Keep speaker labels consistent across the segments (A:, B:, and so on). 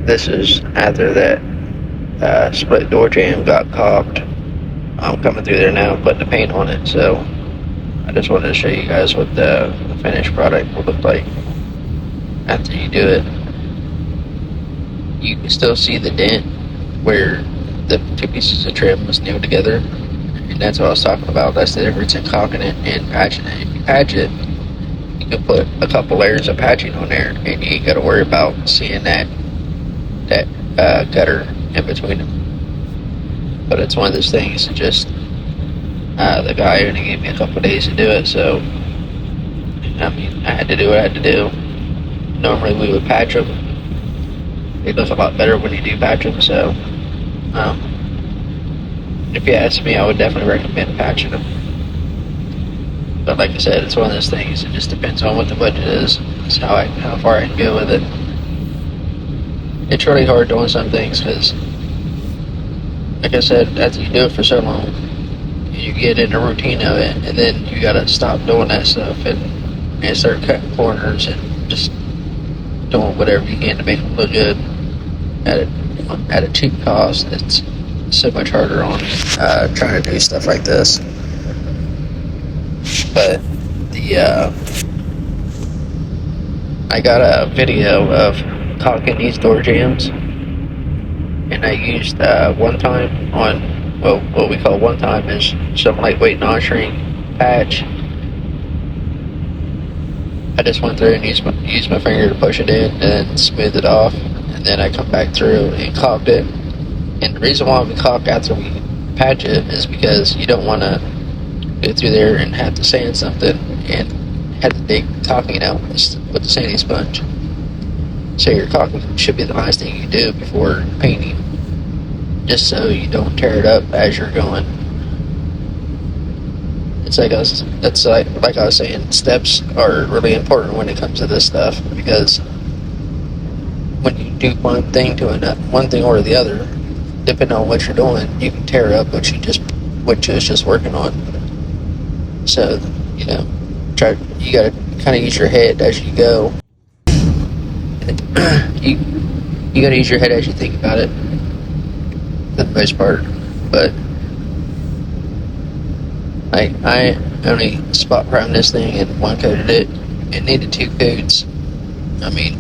A: this is after that split door jam got caulked. I'm coming through there now, putting the paint on it. So I just wanted to show you guys what the finished product will look like after you do it. You can still see the dent where the two pieces of trim was nailed together, and that's what I was talking about. That's the difference in caulking it and patching it. If you patch it, you can put a couple layers of patching on there, and you ain't got to worry about seeing that gutter in between them. But it's one of those things. Just the guy only gave me a couple days to do it, so I mean, I had to do what I had to do. Normally we would patch them. They look a lot better when you do patch them. So if you ask me, I would definitely recommend patching them. But like I said, it's one of those things. It just depends on what the budget is. That's how far I can go with it. It's really hard doing some things because, like I said, after you do it for so long, you get in a routine of it, and then you gotta stop doing that stuff and start cutting corners and just doing whatever you can to make them look good at a cheap cost. It's so much harder on trying to do stuff like this. But I got a video of caulking these door jams, and I used one time on, well, what we call one time is some lightweight non-shrink patch. I just went through and used my finger to push it in and then smooth it off, and then I come back through and caulked it. And the reason why we caulk after we patch it is because you don't want to go through there and have to sand something and have to dig caulking out with the sanding sponge. So your caulking should be the last thing you do before painting, just so you don't tear it up as you're going. It's like like I was saying, steps are really important when it comes to this stuff, because when you do one thing or the other, depending on what you're doing, you can tear up what you was just working on. So, you gotta kind of use your head as you go. You gotta use your head as you think about it, for the most part. But I only spot primed this thing and one coated it. It needed 2 coats. I mean,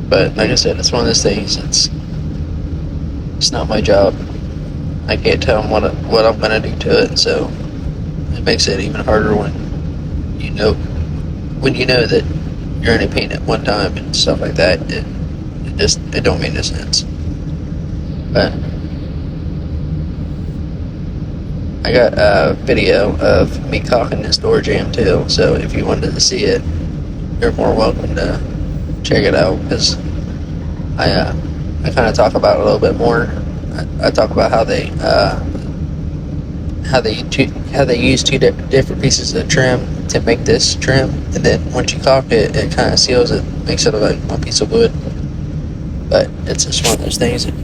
A: but like I said, it's one of those things. It's not my job. I can't tell them what I'm gonna do to it. So it makes it even harder when you know that you're only painting it one time and stuff like that. It don't make no sense. But I got a video of me caulking this door jam too, so if you wanted to see it, you're more welcome to check it out, because I kind of talk about it a little bit more. I talk about how they use two different pieces of trim to make this trim, and then once you caulk it, it kind of seals it, makes it like one piece of wood. But it's just one of those things that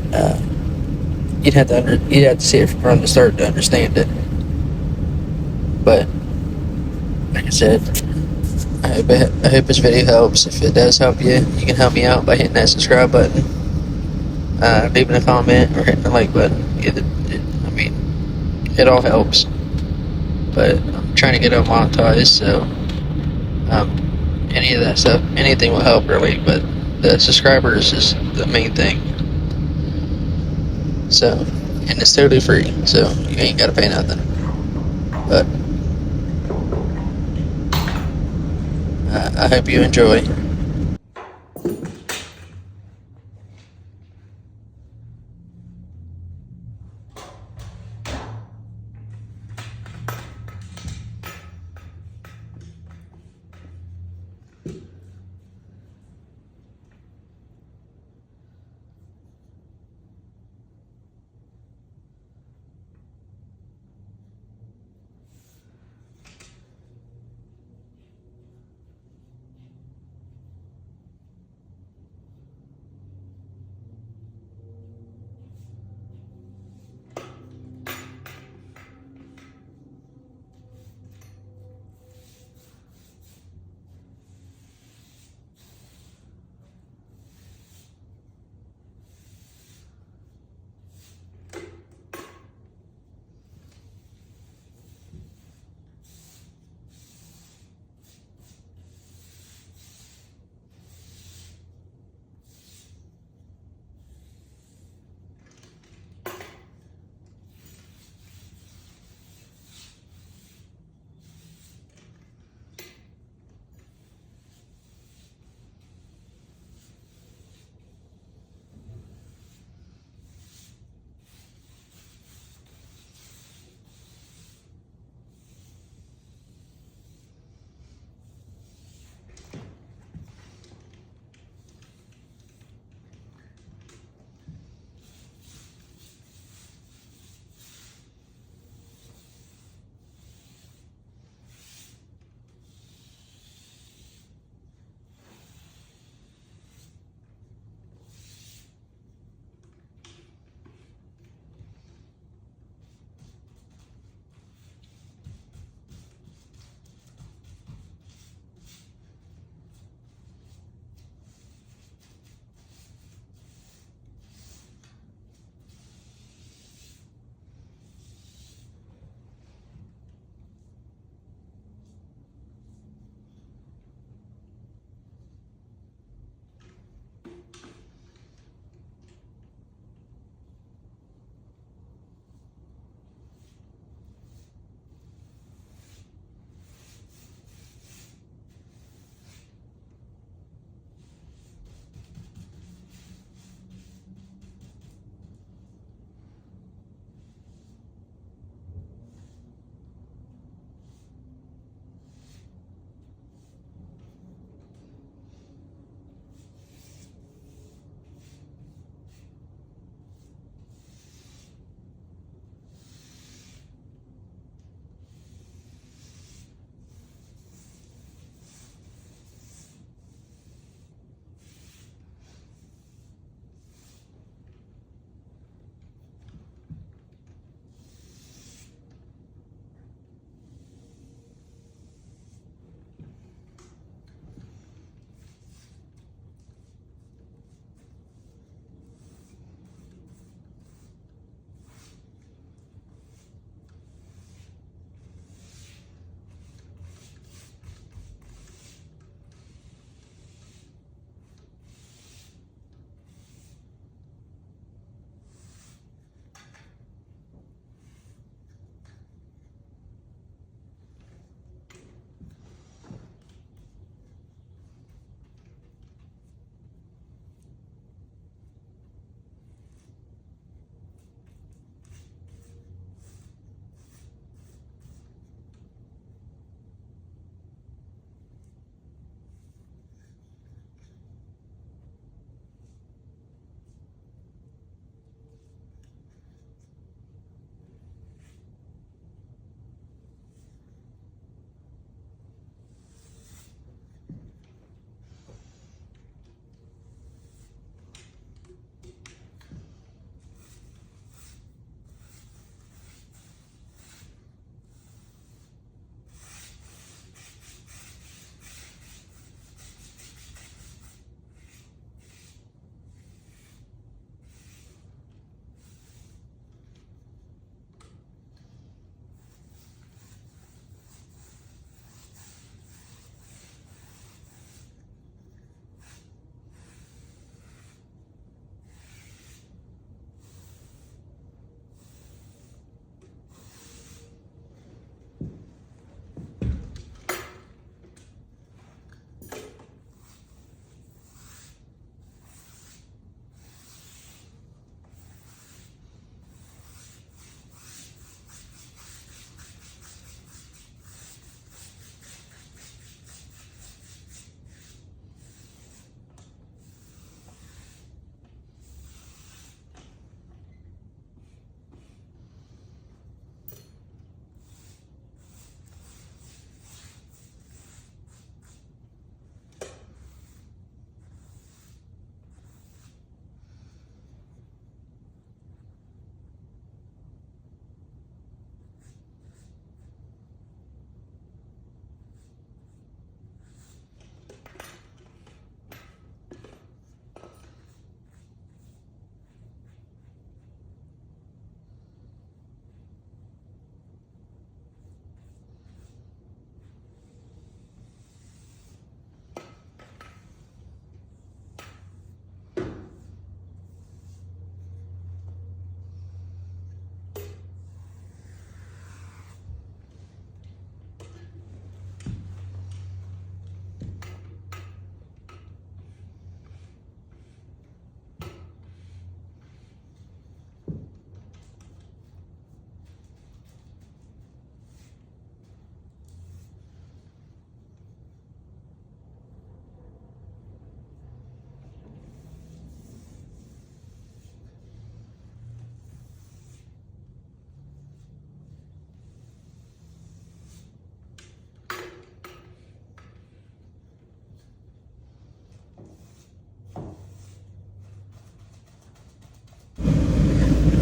A: you'd have to see it from the start to understand it. But like I said, I hope this video helps. If it does help you, you can help me out by hitting that subscribe button, leaving a comment, or hitting the like button. It all helps. But I'm trying to get it monetized, so any of that stuff, anything will help really. But the subscribers is the main thing. So, and it's totally free, so you ain't gotta pay nothing. But I hope you enjoy.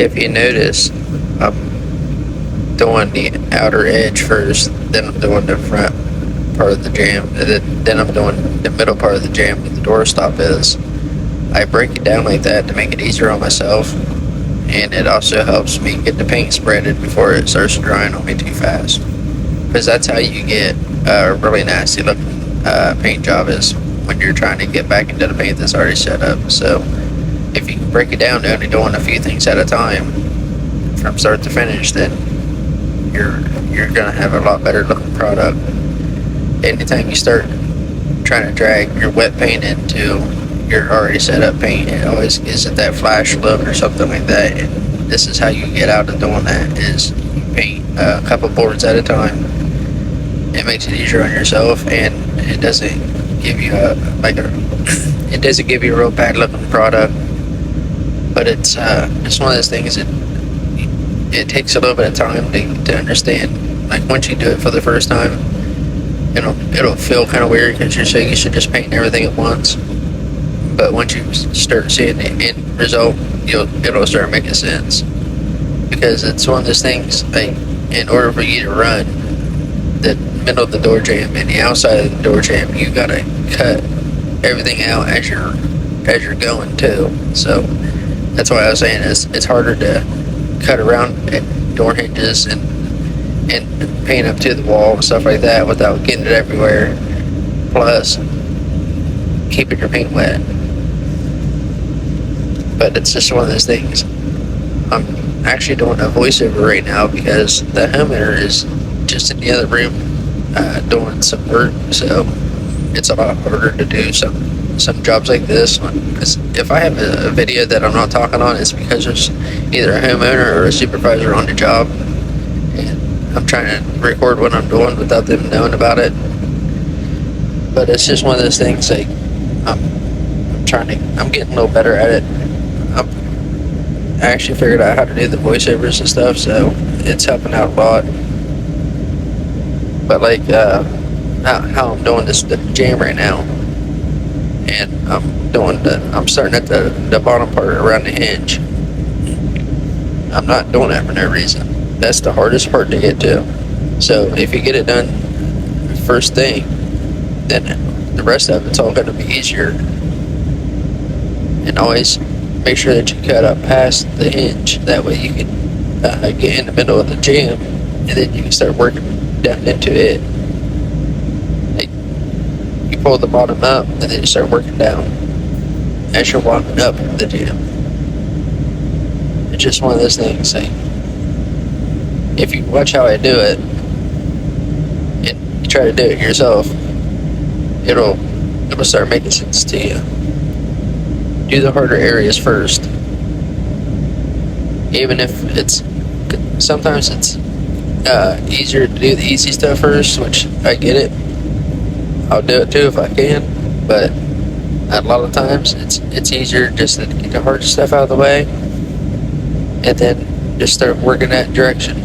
A: if you notice, I'm doing the outer edge first, then I'm doing the front part of the jam, and then I'm doing the middle part of the jam where the doorstop is. I break it down like that to make it easier on myself, and it also helps me get the paint spreaded before it starts drying on me too fast. Because that's how you get a really nasty looking paint job, is when you're trying to get back into the paint that's already set up. So if you can break it down to only doing a few things at a time from start to finish, then you're gonna have a lot better looking product. Anytime you start trying to drag your wet paint into your already set up paint, it always gives it that flash look or something like that. And this is how you get out of doing that: is you paint a couple boards at a time. It makes it easier on yourself, and it doesn't give you it doesn't give you a real bad looking product. But it's one of those things that it takes a little bit of time to understand. Like, once you do it for the first time, it'll feel kind of weird because you're so used to just painting everything at once. But once you start seeing the end result, it'll start making sense. Because it's one of those things, like, in order for you to run the middle of the door jamb and the outside of the door jamb, you gotta cut everything out as you're going too. So that's why I was saying it's harder to cut around door hinges and paint up to the wall and stuff like that without getting it everywhere. Plus, keeping your paint wet. But it's just one of those things. I'm actually doing a voiceover right now because the homeowner is just in the other room doing some work, so it's a lot harder to do some jobs like this. Because if I have a video that I'm not talking on, it's because there's either a homeowner or a supervisor on the job, and I'm trying to record what I'm doing without them knowing about it. But it's just one of those things, like, I'm getting a little better at it. I actually figured out how to do the voiceovers and stuff, so it's helping out a lot. But like how I'm doing the jam right now, and I'm starting at the bottom part around the hinge. I'm not doing that for no reason. That's the hardest part to get to. So if you get it done first thing, then the rest of it's all going to be easier. And always make sure that you cut up past the hinge. That way you can get in the middle of the jam, and then you can start working down into it. Like, you pull the bottom up, and then you start working down as you're walking up the jam. It's just one of those things. Like, if you watch how I do it, and you try to do it yourself, it'll start making sense to you. Do the harder areas first. Even if sometimes it's easier to do the easy stuff first, which I get it. I'll do it too if I can, but a lot of times it's easier just to get the hard stuff out of the way, and then just start working that direction.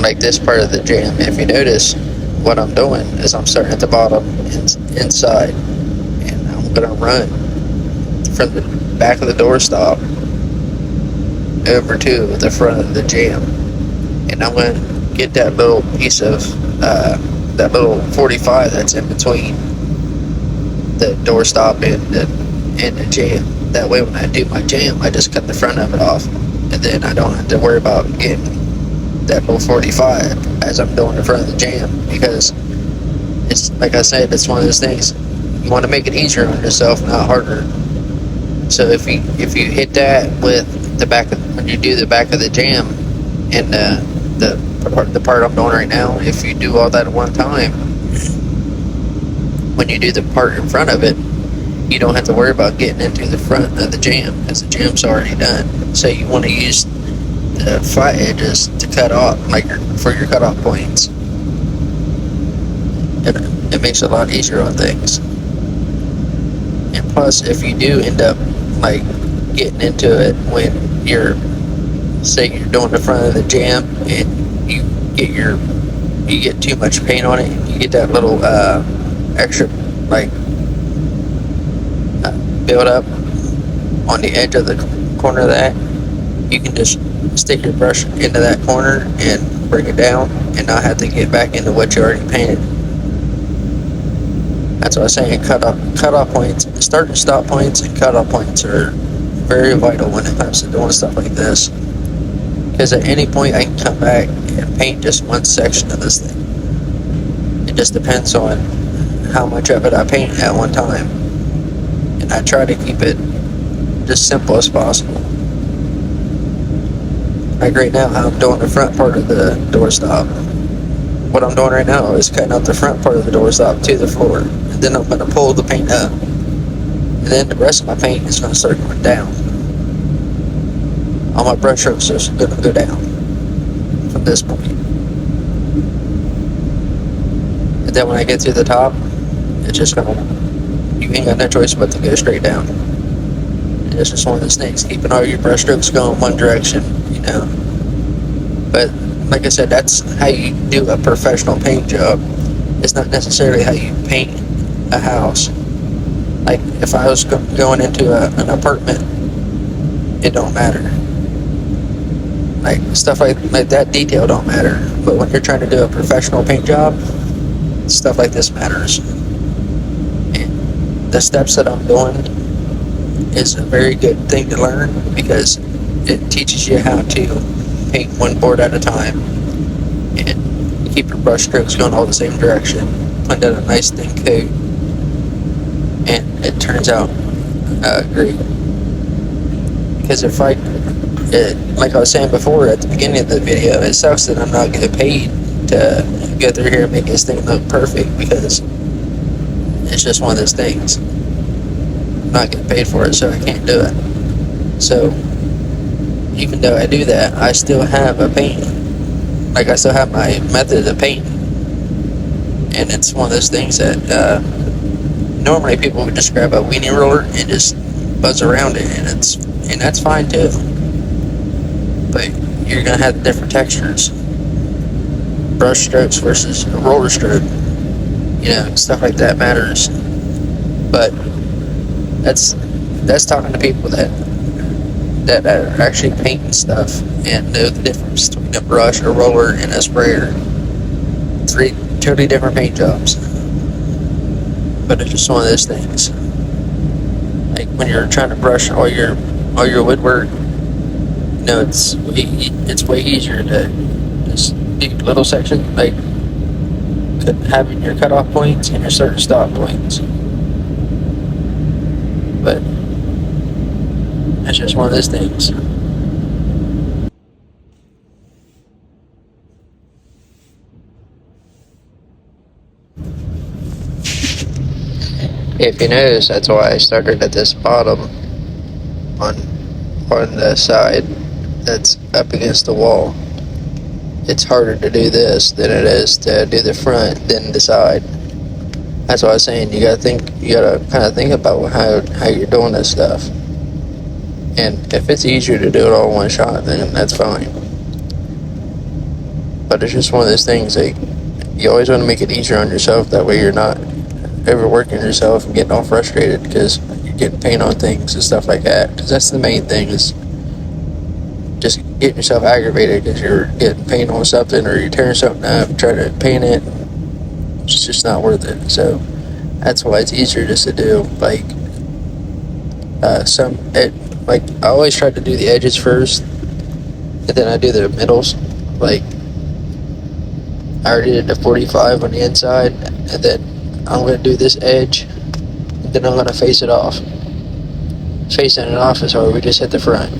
A: like this part of the jam, if you notice, what I'm doing is I'm starting at the bottom inside, and I'm gonna run from the back of the doorstop over to the front of the jam, and I'm gonna get that little piece of that little 45 that's in between the doorstop and the jam. That way, when I do my jam, I just cut the front of it off, and then I don't have to worry about getting that little 45 as I'm doing the front of the jam, because it's like I said, it's one of those things you want to make it easier on yourself, not harder. So if you hit that with the back when you do the back of the jam and the part I'm doing right now, if you do all that at one time, when you do the part in front of it, you don't have to worry about getting into the front of the jam, because the jam's already done. So you want to use the flat edges to cut off, like for your cutoff points. It makes it a lot easier on things. And plus, if you do end up like getting into it when you're, say you're doing the front of the jam and you get too much paint on it, you get that little extra like build up on the edge of the corner of that, you can just stick your brush into that corner and bring it down and not have to get back into what you already painted. That's what I was saying. Cutoff points, start and stop points, and cutoff points are very vital when it comes to doing stuff like this. Because at any point I can come back and paint just one section of this thing. It just depends on how much of it I paint at one time. And I try to keep it just simple as possible. Like right now, how I'm doing the front part of the doorstop. What I'm doing right now is cutting out the front part of the doorstop to the floor. And then I'm going to pull the paint up. And then the rest of my paint is going to start going down. All my brush strokes are going to go down from this point. And then when I get to the top, it's just going to, you ain't got no choice but to go straight down. And it's just one of those things, keeping all your brush strokes going one direction, you know. But like I said, that's how you do a professional paint job. It's not necessarily how you paint a house. Like if I was going into an apartment, it don't matter. Like stuff like that detail don't matter. But when you're trying to do a professional paint job, stuff like this matters. And the steps that I'm doing is a very good thing to learn, because it teaches you how to paint one board at a time and keep your brush strokes going all the same direction, blend out a nice thin coat, and it turns out great. Because if like I was saying before at the beginning of the video, it sucks that I'm not getting paid to go through here and make this thing look perfect, because it's just one of those things. I'm not getting paid for it, so I can't do it. So even though I do that, I still have a paint. Like I still have my method of painting, and it's one of those things that normally people would just grab a weenie roller and just buzz around it, and that's fine too. But you're gonna have different textures, brush strokes versus a roller stroke. You know, stuff like that matters. But that's talking to people that are actually painting stuff and know the difference between a brush, a roller, and a sprayer. 3 totally different paint jobs. But it's just one of those things. Like when you're trying to brush all your woodwork, you know, it's way easier to just do little sections, like having your cutoff points and your start and stop points. But that's just one of those things. If you notice, that's why I started at this bottom on the side that's up against the wall. It's harder to do this than it is to do the front than the side. That's why I was saying you gotta kind of think about how you're doing this stuff. And if it's easier to do it all in one shot, then that's fine. But it's just one of those things, like, you always want to make it easier on yourself. That way you're not overworking yourself and getting all frustrated because you're getting paint on things and stuff like that. Because that's the main thing, is just getting yourself aggravated because you're getting paint on something, or you're tearing something up, trying to paint it. It's just not worth it. So that's why it's easier just to do like like I always try to do the edges first, and then I do the middles. Like, I already did the 45 on the inside, and then I'm going to do this edge, and then I'm going to face it off. Facing it off is where we just hit the front.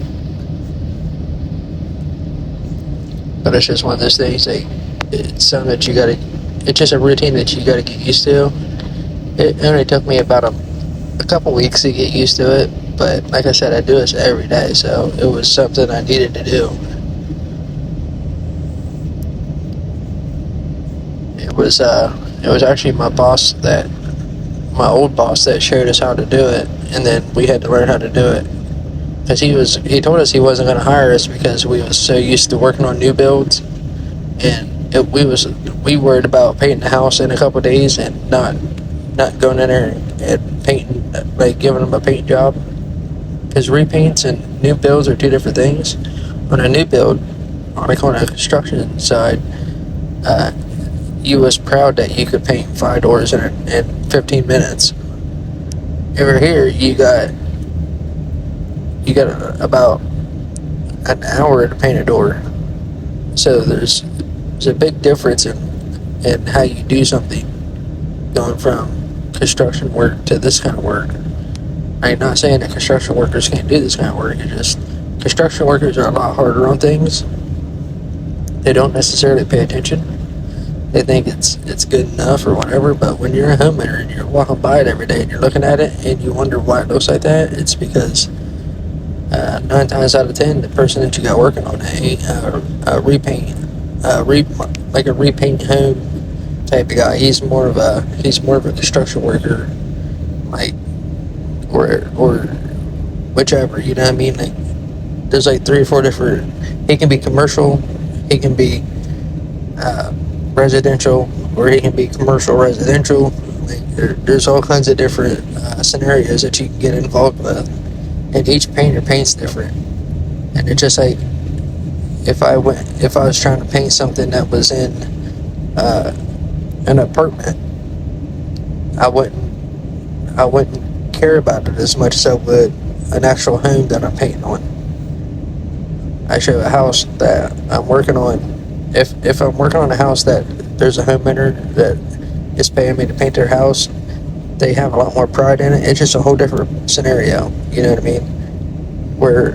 A: But it's just one of those things, like, it's something that you got to, it's just a routine that you got to get used to. It only took me about a couple weeks to get used to it, but like I said, I do this every day, so it was something I needed to do. It was actually my old boss that showed us how to do it, and then we had to learn how to do it. Because he told us he wasn't going to hire us because we was so used to working on new builds, and we worried about painting the house in a couple of days and not going in there and painting, like giving them a paint job. Because repaints and new builds are two different things. On a new build, like on a construction side, you was proud that you could paint 5 doors in 15 minutes. Over here, you got about an hour to paint a door. So there's a big difference in how you do something, going from construction work to this kind of work. I'm not saying that construction workers can't do this kind of work. It's just construction workers are a lot harder on things. They don't necessarily pay attention. They think it's good enough or whatever, but when you're a homeowner and you're walking by it every day and you're looking at it and you wonder why it looks like that, it's because 9 times out of 10, the person that you got working on a repaint home type of guy, he's more of a construction worker, like, or whichever, you know what I mean? Like, there's like 3 or 4 different. He can be commercial, he can be residential, or he can be commercial residential. Like, there's all kinds of different scenarios that you can get involved with, and each painter paints different. And it's just like, if I was trying to paint something that was in an apartment, I wouldn't care about it as much as I would an actual home that I'm painting on. I show a house that I'm working on. If I'm working on a house that there's a homeowner that is paying me to paint their house, they have a lot more pride in it. It's just a whole different scenario, you know what I mean? Where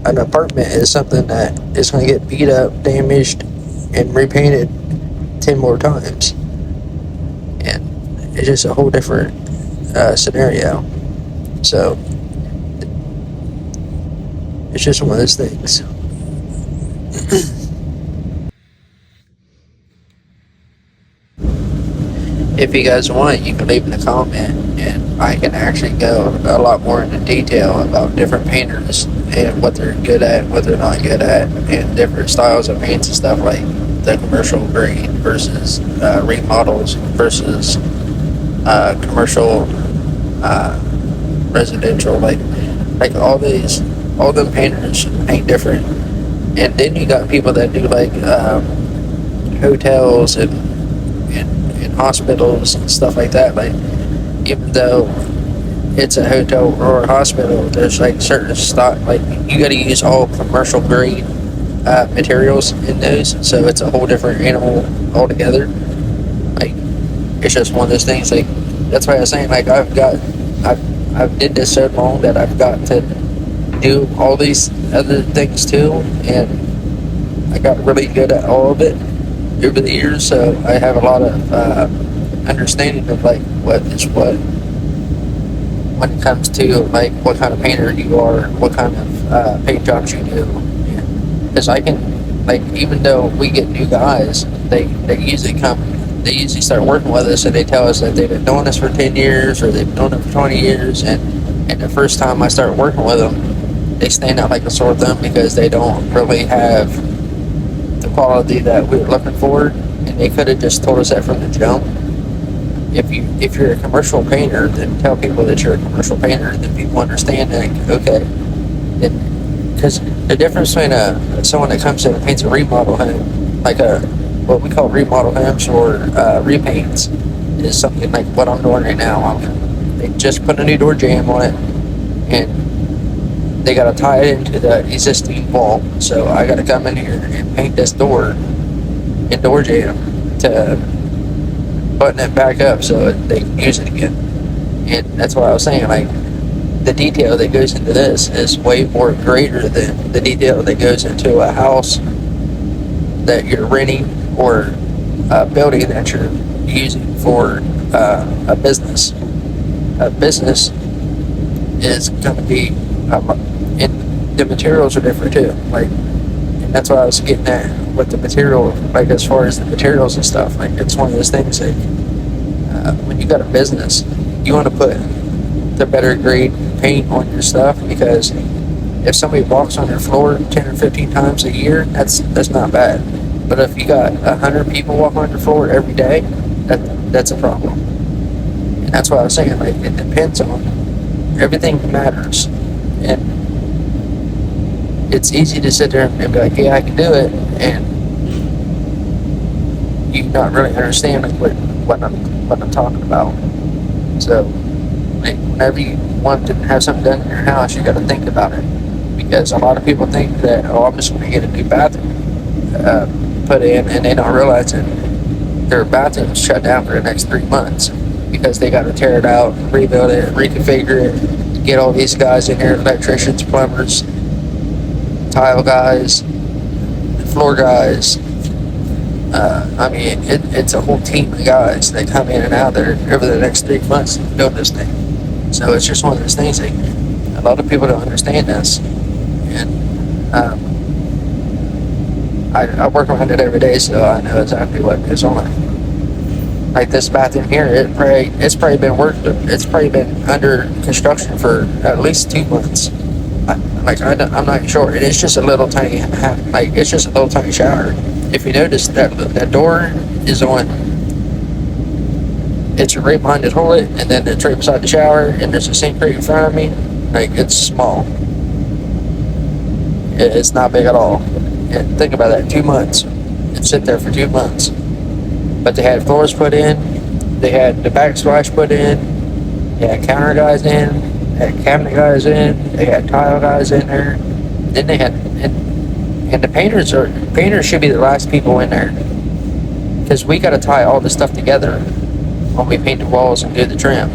A: an apartment is something that is going to get beat up, damaged, and repainted 10 more times. And it's just a whole different scenario. So it's just one of those things. If you guys want, you can leave in a comment, and I can actually go a lot more into detail about different painters and what they're good at, what they're not good at, and different styles of paints and stuff, like the commercial grade versus remodels versus commercial residential, like all them painters paint different. And then you got people that do like hotels and hospitals and stuff like that. Like, even though it's a hotel or a hospital, there's like certain stock, like you got to use all commercial grade materials in those, so it's a whole different animal altogether. Like, it's just one of those things. Like, that's why I was saying, like, I've did this so long that I've got to do all these other things too, and I got really good at all of it over the years, so I have a lot of understanding of like what is what when it comes to like what kind of painter you are, what kind of paint jobs you do. Because I can, like, even though we get new guys, they usually start working with us and they tell us that they've been doing this for 10 years or they've been doing it for 20 years, and the first time I start working with them, they stand out like a sore thumb because they don't really have the quality that we were looking for, and they could have just told us that from the jump. If you're a commercial painter, then tell people that you're a commercial painter, then people understand that. Okay, because the difference between someone that comes in and paints a remodel home, like what we call remodel homes or repaints, is something like what I'm doing right now. They just put a new door jamb on it, and they got to tie it into the existing wall. So I got to come in here and paint this door and door jamb to button it back up so they can use it again. And that's what I was saying, like, the detail that goes into this is way more greater than the detail that goes into a house that you're renting or a building that you're using for a business. A business is going to be, and the materials are different too. Like, and that's what I was getting at with the material, like as far as the materials and stuff. Like, it's one of those things that when you got a business, you want to put the better grade paint on your stuff, because if somebody walks on your floor 10 or 15 times a year, that's not bad. But if you got 100 people walk on your floor every day, that's a problem. And that's what I was saying, like, it depends on, everything matters. And it's easy to sit there and be like, yeah, I can do it, and you not really understand like what I'm talking about. So, like, whenever you want to have something done in your house, you got to think about it, because a lot of people think that, oh, I'm just going to get a new bathroom put in, and they don't realize that their bathroom is shut down for the next 3 months because they got to tear it out, rebuild it, reconfigure it, get all these guys in here, electricians, plumbers, tile guys, floor guys. I mean, it's a whole team of guys that come in and out there over the next 3 months to build this thing. So it's just one of those things that a lot of people don't understand this. And I work around it every day, so I know exactly what goes on. Like this bathroom here, it's probably been under construction for at least 2 months. I'm not sure. It's just a little tiny, it's just a little tiny shower. If you notice that door is on, it's right behind the toilet, and then it's right beside the shower, and there's a sink right in front of me. Like, it's small. It's not big at all. And think about that, 2 months. It sit there for 2 months. But they had floors put in, they had the backsplash put in, they had counter guys in, they had cabinet guys in, they had tile guys in there. Then they had, and the painters should be the last people in there, because we got to tie all this stuff together when we paint the walls and do the trim.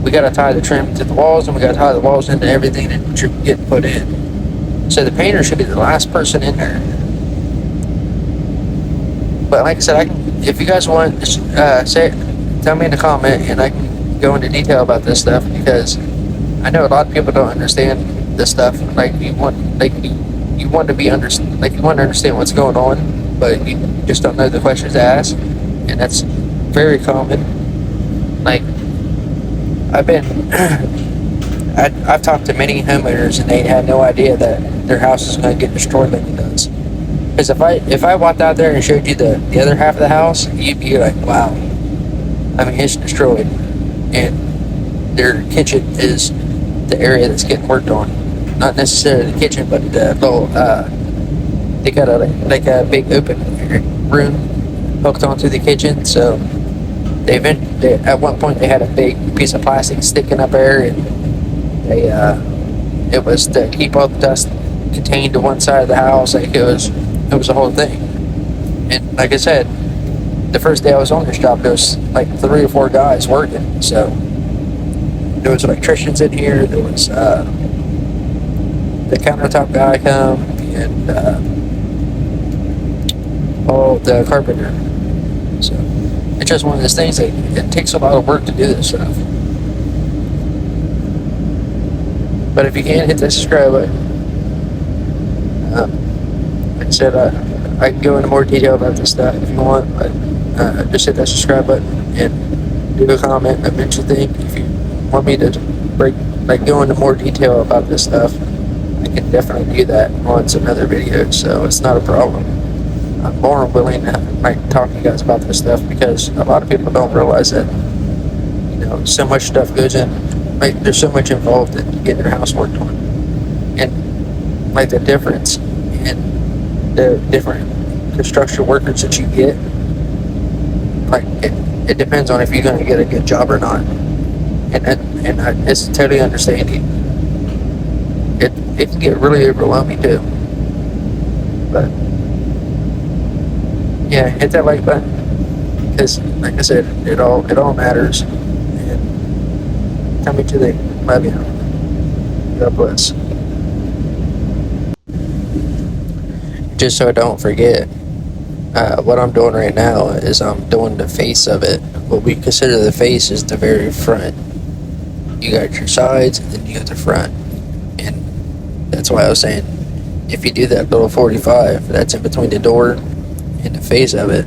A: We got to tie the trim to the walls, and we got to tie the walls into everything that should get put in. So the painter should be the last person in there. But like I said, if you guys want, tell me in the comment, and I can go into detail about this stuff, because I know a lot of people don't understand this stuff. Like, you want to understand what's going on, but you just don't know the questions to ask, and that's very common. Like, I've talked to many homeowners, and they had no idea that their house is going to get destroyed like it does. Because if I walked out there and showed you the other half of the house, you'd be like, wow. I mean, it's destroyed, and their kitchen is the area that's getting worked on. Not necessarily the kitchen, but the little, they got a big open room hooked onto the kitchen, so at one point they had a big piece of plastic sticking up there, and it was to keep all the dust contained to one side of the house. Like, it was a whole thing. And like I said, the first day I was on this job, there was like 3 or 4 guys working. So there was electricians in here, there was the countertop guy come, and the carpenter. So it's just one of those things that it takes a lot of work to do this stuff. But if you can, hit that subscribe button. Like I said, I can go into more detail about this stuff if you want, but just hit that subscribe button and leave a comment, a mention thing. If you want me to go into more detail about this stuff, I can definitely do that on some other videos, so it's not a problem. I'm more willing to like talk to you guys about this stuff because a lot of people don't realize that so much stuff goes in. Like there's so much involved in getting your house worked on, and like the difference in the different construction workers that you get. Like it depends on if you're going to get a good job or not, it's totally understanding. It can get really overwhelming too, but yeah, hit that like button because, like I said, it all matters. And tell me to the love you. God bless. Just so I don't forget, what I'm doing right now is I'm doing the face of it. What we consider the face is the very front. You got your sides and then you got the front. And that's why I was saying, if you do that little 45, that's in between the door and the face of it.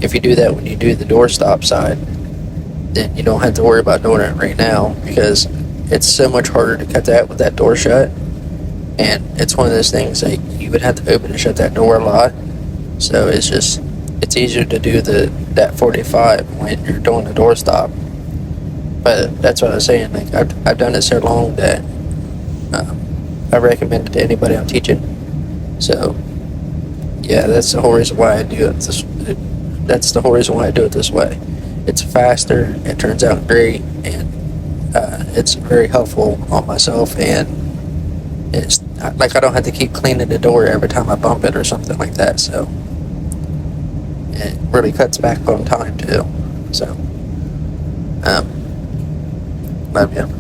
A: If you do that when you do the doorstop side, then you don't have to worry about doing it right now because it's so much harder to cut that with that door shut. And it's one of those things like you would have to open and shut that door a lot. So it's easier to do that 45 when you're doing the doorstop. But that's what I was saying. Like I've done it so long that I recommend it to anybody I'm teaching. So yeah, that's the whole reason why I do it. That's the whole reason why I do it this way. It's faster. It turns out great, and it's very helpful on myself. And it's like I don't have to keep cleaning the door every time I bump it or something like that. So it really cuts back on time too. So love you.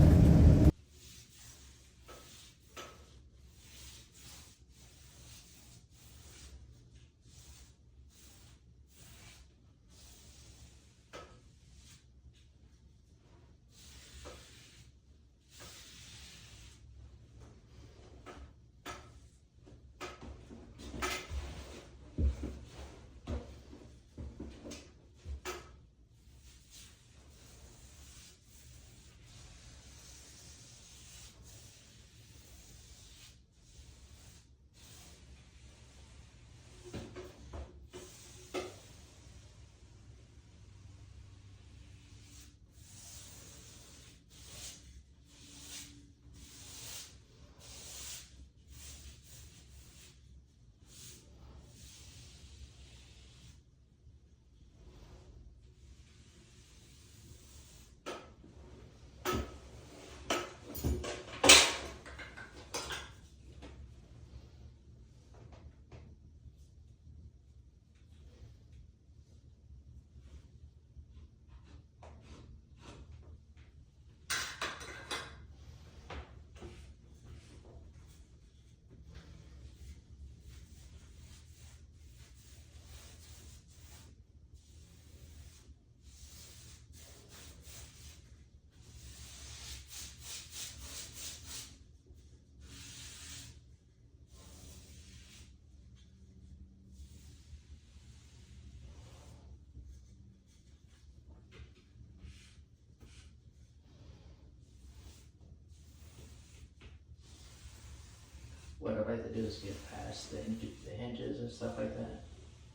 A: What I like to do is get past the hinges and stuff like that.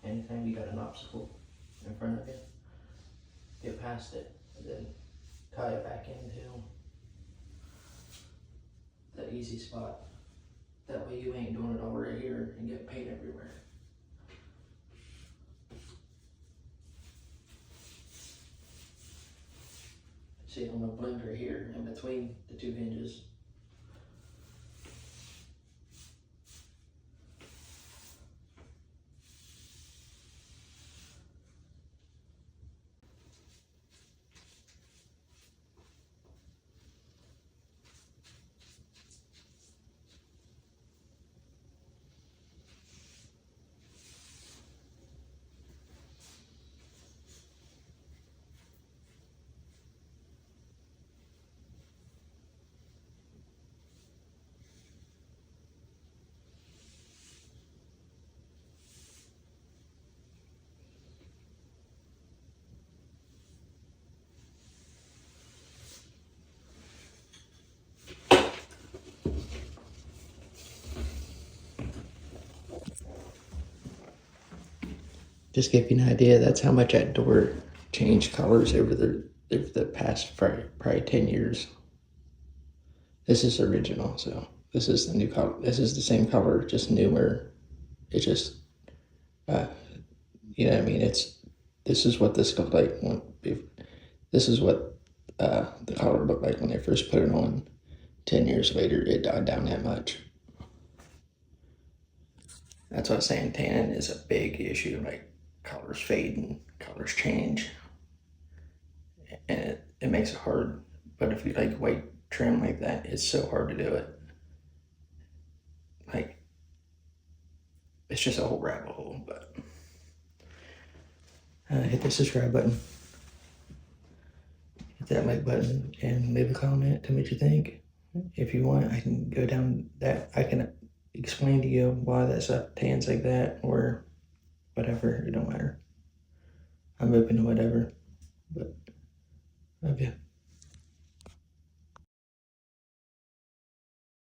A: Anytime you got an obstacle in front of you, get past it and then tie it back into the easy spot. That way you ain't doing it all right here and get paint everywhere. See, I'm gonna blend right here in between the two hinges. Just give you an idea, that's how much that door changed colors over the past probably 10 years. This is original, so this is the new color. This is the same color, just newer. It's just, you know what I mean? This is what this looked like this is what the color looked like when they first put it on. 10 years later, it died down that much. That's why saying tanning is a big issue. Like, colors fade and colors change, and it makes it hard. But if you like white trim like that, it's so hard to do it. Like, it's just a whole rabbit hole. But hit the subscribe button, hit that like button, and leave a comment. Tell me what you think. If you want, I can go down that. I can explain to you why that stuff tans like that, or whatever. It don't matter. I'm open to whatever. But love you.